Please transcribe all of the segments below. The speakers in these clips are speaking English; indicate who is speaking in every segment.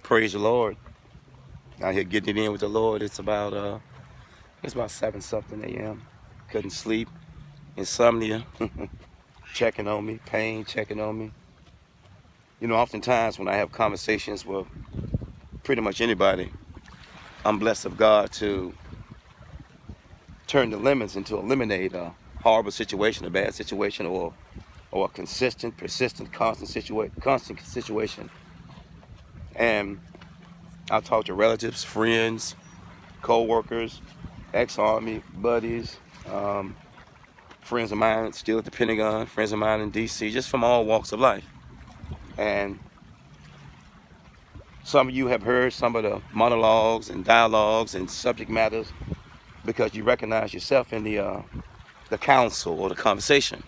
Speaker 1: Praise the Lord. Out here getting it in with the Lord. It's about 7 something a.m. Couldn't sleep. Insomnia checking on me. Pain checking on me. You know, oftentimes when I have conversations with pretty much anybody, I'm blessed of God to turn the lemons into a lemonade. A horrible situation, a bad situation, or a consistent, persistent, constant situation. And I talk to relatives, friends, co-workers, ex-Army buddies, friends of mine still at the Pentagon, friends of mine in D.C., just from all walks of life. And some of you have heard some of the monologues and dialogues and subject matters because you recognize yourself in the counsel or the conversation.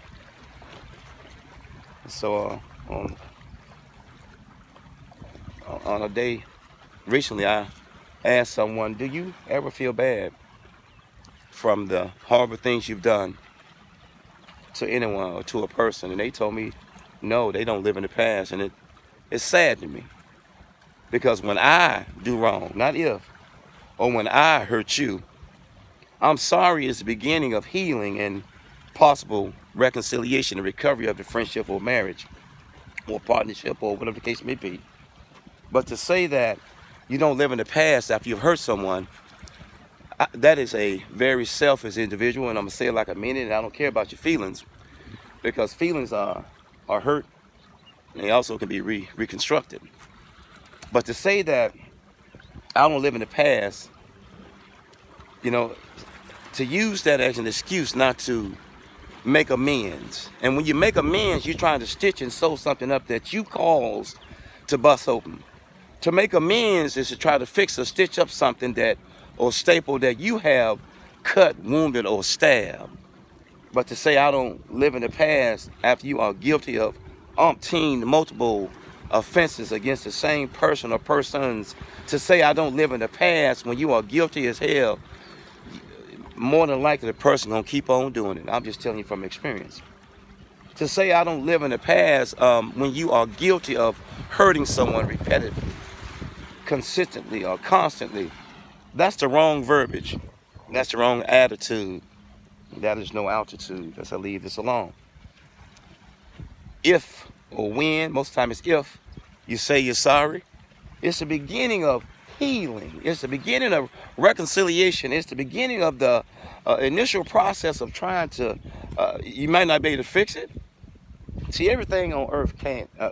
Speaker 1: So on a day recently, I asked someone, do you ever feel bad from the horrible things you've done to anyone or to a person? And they told me, no, they don't live in the past. And it's sad to me because when I do wrong, not if, or when I hurt you, I'm sorry is the beginning of healing and possible reconciliation and recovery of the friendship or marriage or partnership or whatever the case may be. But to say that you don't live in the past after you've hurt someone, that is a very selfish individual, and I'm going to say it like I mean it, and I don't care about your feelings, because feelings are hurt, and they also can be reconstructed. But to say that I don't live in the past, you know, to use that as an excuse not to make amends. And when you make amends, you're trying to stitch and sew something up that you caused to bust open. To make amends is to try to fix or stitch up something that, or staple that you have cut, wounded, or stabbed. But to say I don't live in the past after you are guilty of umpteen multiple offenses against the same person or persons, to say I don't live in the past when you are guilty as hell, more than likely the person gonna keep on doing it. I'm just telling you from experience. To say I don't live in the past when you are guilty of hurting someone repetitively, consistently, or constantly, that's the wrong verbiage. That's the wrong attitude. That is no altitude. Let's leave this alone. If or when, most of the time it's if, you say you're sorry, it's the beginning of healing. It's the beginning of reconciliation. It's the beginning of the initial process of trying to, you might not be able to fix it. See, everything on earth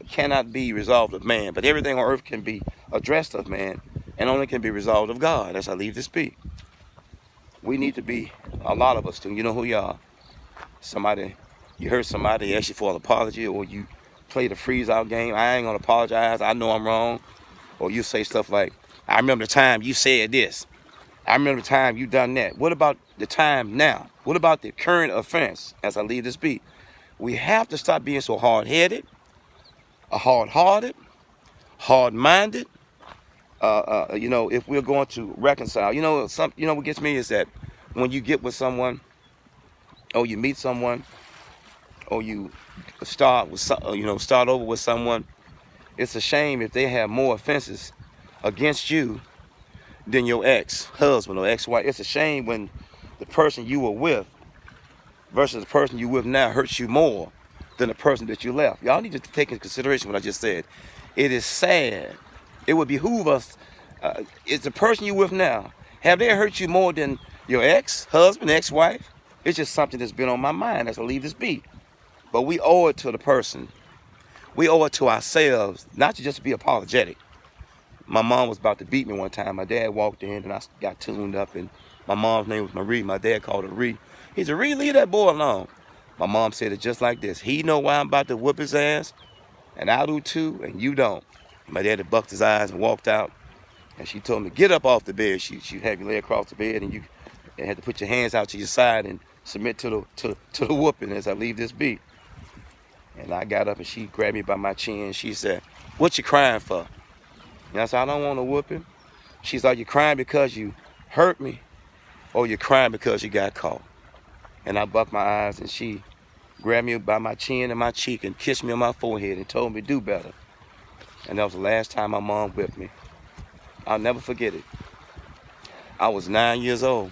Speaker 1: cannot be resolved of man, but everything on earth can be addressed of man and only can be resolved of God, as I leave this be. We need to be, a lot of us do. You know who you are. Somebody, you heard somebody ask you for an apology, or you play the freeze out game. I ain't gonna apologize. I know I'm wrong. Or you say stuff like, I remember the time you said this. I remember the time you done that. What about the time now? What about the current offense, as I leave this be? We have to stop being so hard-headed, hard-hearted, hard-minded. You know, if we're going to reconcile, you know, what gets me is that when you get with someone, or you meet someone, or you start over with someone, it's a shame if they have more offenses against you than your ex-husband or ex-wife. It's a shame when the person you were with versus the person you with now hurts you more than the person that you left. Y'all need to take into consideration what I just said. It is sad. It would behoove us, it's the person you with now, have they hurt you more than your ex-husband, ex-wife? It's just something that's been on my mind as I leave this beat. But we owe it to the person. We owe it to ourselves, not to just be apologetic. My mom was about to beat me one time. My dad walked in and I got tuned up, and my mom's name was Marie. My dad called her Ree. He said, Ree, leave that boy alone. My mom said it just like this. He know why I'm about to whoop his ass, and I do too, and you don't. My daddy bucked his eyes and walked out, and she told me, get up off the bed. She had you lay across the bed, and you had to put your hands out to your side and submit to the whooping as I leave this beat. And I got up and she grabbed me by my chin. She said, what you crying for? And I said, I don't want a whooping. She said, are you crying because you hurt me, or you crying because you got caught? And I bucked my eyes, and she grabbed me by my chin and my cheek and kissed me on my forehead and told me to do better. And that was the last time my mom whipped me. I'll never forget it. I was 9 years old,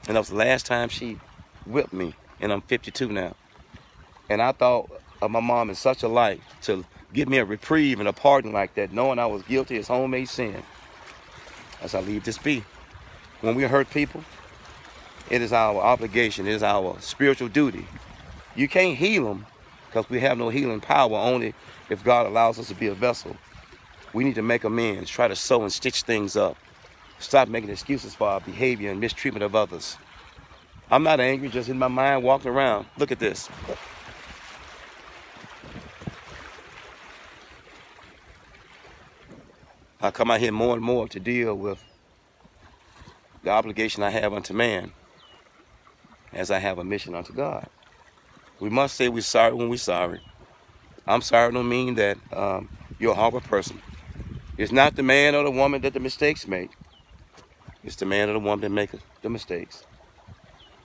Speaker 1: and that was the last time she whipped me, and I'm 52 now. And I thought of my mom in such a light to give me a reprieve and a pardon like that, knowing I was guilty as homemade sin. As I leave this be, when we hurt people, it is our obligation, it is our spiritual duty. You can't heal them because we have no healing power, only if God allows us to be a vessel. We need to make amends, try to sew and stitch things up. Stop making excuses for our behavior and mistreatment of others. I'm not angry, just in my mind walking around. Look at this. I come out here more and more to deal with the obligation I have unto man as I have a mission unto God. We must say we're sorry when we're sorry. I'm sorry don't mean that you're a horrible person. It's not the man or the woman that the mistakes make. It's the man or the woman that make the mistakes.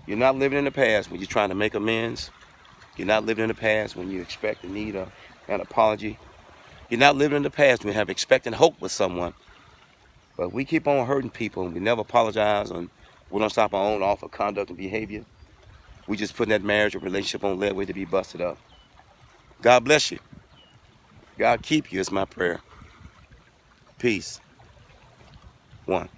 Speaker 1: You're not living in the past when you're trying to make amends. You're not living in the past when you expect and need an apology. You're not living in the past when you have expecting hope with someone. But we keep on hurting people and we never apologize, and we don't stop our own awful conduct and behavior. We just putting that marriage or relationship on lead way to be busted up. God bless you. God keep you is my prayer. Peace. 1.